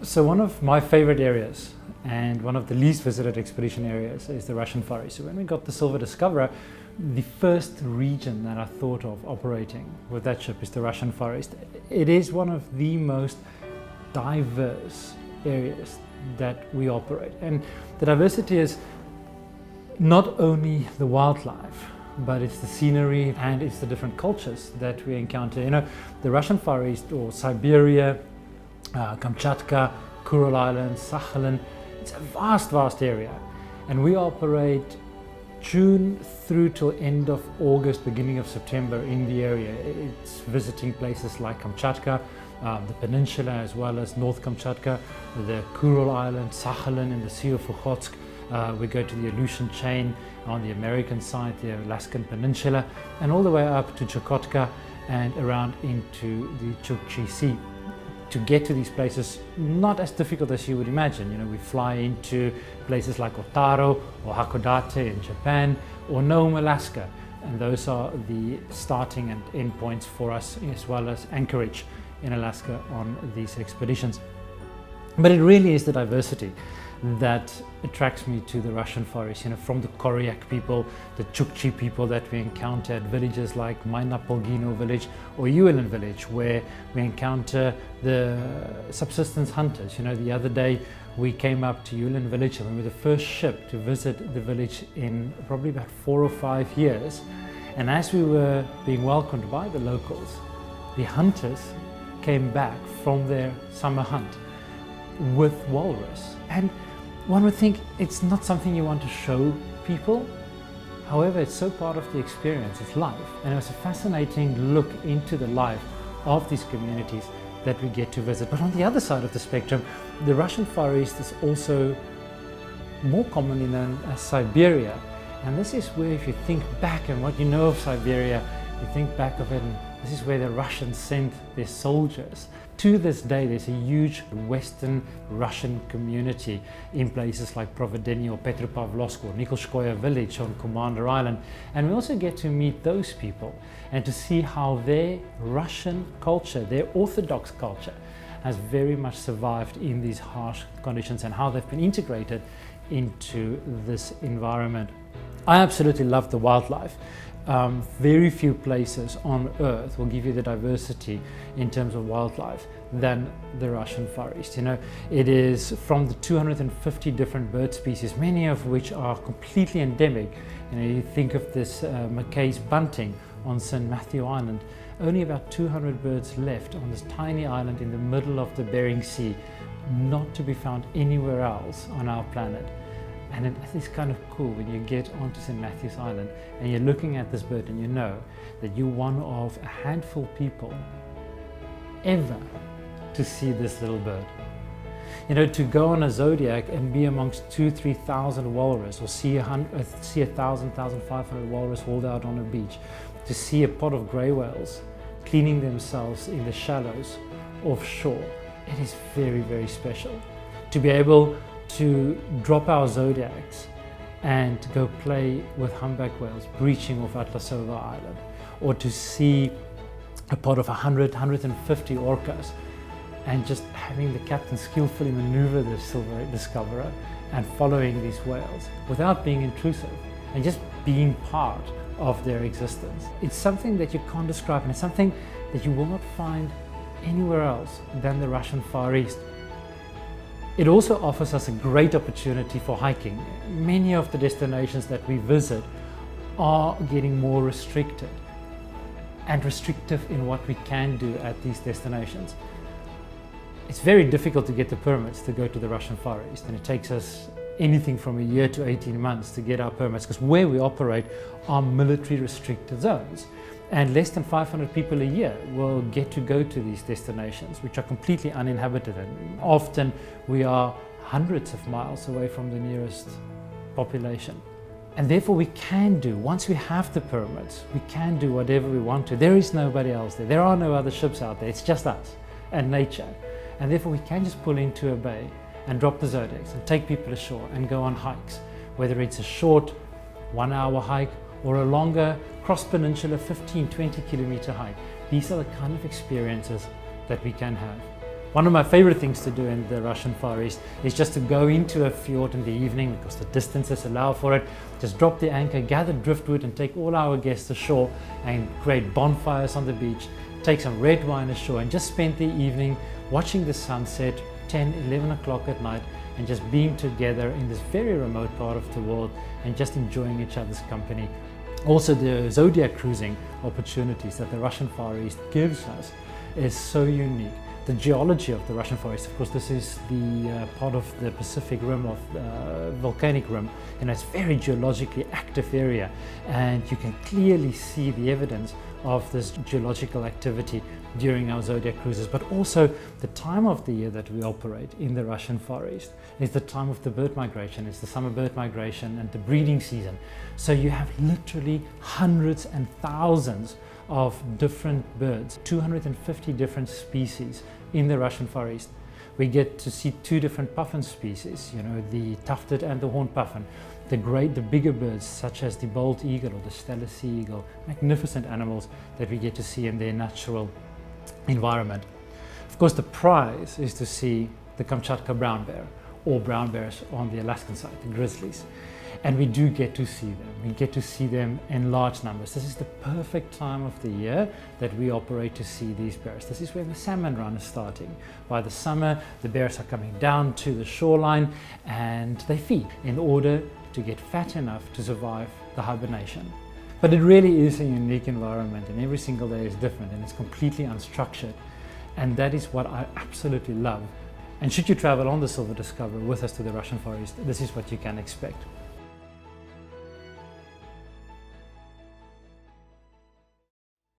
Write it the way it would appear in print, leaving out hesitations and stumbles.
So one of my favorite areas and one of the least visited expedition areas is the Russian Far East. So when we got the Silver Discoverer, the first region that I thought of operating with that ship is the Russian Far East. It is one of the most diverse areas that we operate, and the diversity is not only the wildlife, but it's the scenery and it's the different cultures that we encounter. You know, the Russian Far East, or Siberia, Kamchatka, Kuril Islands, Sakhalin, it's a vast area, and we operate June through till end of August, beginning of September in the area. It's visiting places like Kamchatka, the peninsula, as well as North Kamchatka, the Kuril Islands, Sakhalin, and the Sea of Okhotsk. We go to the Aleutian chain on the American side, the Alaskan peninsula, and all the way up to Chukotka and around into the Chukchi Sea. To get to these places, not as difficult as you would imagine. You know, we fly into places like Otaro or Hakodate in Japan, or Nome, Alaska, and those are the starting and end points for us, as well as Anchorage in Alaska on these expeditions. But it really is the diversity that attracts me to the Russian Far East. You know, from the Koryak people, the Chukchi people that we encounter at villages like Mainapolgino village or Ulan village, where we encounter the subsistence hunters. You know, the other day we came up to Ulan village, and we were the first ship to visit the village in probably about 4 or 5 years. And as we were being welcomed by the locals, the hunters came back from their summer hunt with walrus. And one would think it's not something you want to show people. However, it's so part of the experience, it's life. And it was a fascinating look into the life of these communities that we get to visit. But on the other side of the spectrum, the Russian Far East is also more commonly known as Siberia. And this is where, if you think back and what you know of Siberia, you think back of it, and this is where the Russians sent their soldiers. To this day, there's a huge Western Russian community in places like Providenie or Petropavlovsk or Nikolskoye village on Commander Island. And we also get to meet those people and to see how their Russian culture, their Orthodox culture, has very much survived in these harsh conditions and how they've been integrated into this environment. I absolutely love the wildlife. Very few places on earth will give you the diversity in terms of wildlife than the Russian Far East. You know, it is from the 250 different bird species, many of which are completely endemic. You know, you think of this Mackay's bunting on St. Matthew Island, only about 200 birds left on this tiny island in the middle of the Bering Sea, not to be found anywhere else on our planet. And it is kind of cool when you get onto St. Matthew's Island and you're looking at this bird and you know that you're one of a handful of people ever to see this little bird. You know, to go on a Zodiac and be amongst 2,000-3,000 walrus, or see 1,000-1,500 walrus hauled out on a beach, to see a pod of grey whales cleaning themselves in the shallows offshore, it is very special. To be able to drop our Zodiacs and go play with humpback whales breaching off Atlasova Island, or to see a pod of 100-150 orcas and just having the captain skillfully maneuver the Silver Discoverer and following these whales without being intrusive and just being part of their existence. It's something that you can't describe, and it's something that you will not find anywhere else than the Russian Far East. It also offers us a great opportunity for hiking. Many of the destinations that we visit are getting more restricted and restrictive in what we can do at these destinations. It's very difficult to get the permits to go to the Russian Far East, and it takes us anything from a year to 18 months to get our permits, because where we operate are military restricted zones. And less than 500 people a year will get to go to these destinations, which are completely uninhabited. And often we are hundreds of miles away from the nearest population. And therefore we can do, once we have the permits, we can do whatever we want to. There is nobody else there. There are no other ships out there. It's just us and nature. And therefore we can just pull into a bay and drop the Zodiacs and take people ashore and go on hikes, whether it's a short 1-hour hike or a longer cross-peninsula 15-20 kilometer hike. These are the kind of experiences that we can have. One of my favorite things to do in the Russian Far East is just to go into a fjord in the evening because the distances allow for it. Just drop the anchor, gather driftwood and take all our guests ashore and create bonfires on the beach, take some red wine ashore and just spend the evening watching the sunset 10, 11 o'clock at night and just being together in this very remote part of the world and just enjoying each other's company. Also, the zodiac cruising opportunities that the Russian Far East gives us is so unique. The geology of the Russian Far East, of course, this is the part of the Pacific Rim of volcanic rim, and it's a very geologically active area, and you can clearly see the evidence of this geological activity during our zodiac cruises. But also the time of the year that we operate in the Russian Far East is the time of the bird migration. It's the summer bird migration and the breeding season. So you have literally hundreds and thousands of different birds, 250 different species in the Russian Far East. We get to see two different puffin species, the tufted and the horned puffin. The bigger birds such as the bald eagle or the Steller sea eagle, magnificent animals that we get to see in their natural environment. Of course, the prize is to see the Kamchatka brown bear or brown bears on the Alaskan side, the grizzlies. And we do get to see them. We get to see them in large numbers. This is the perfect time of the year that we operate to see these bears. This is when the salmon run is starting. By the summer, the bears are coming down to the shoreline and they feed in order to get fat enough to survive the hibernation. But it really is a unique environment and every single day is different and it's completely unstructured. And that is what I absolutely love. And should you travel on the Silver Discoverer with us to the Russian Far East, this is what you can expect.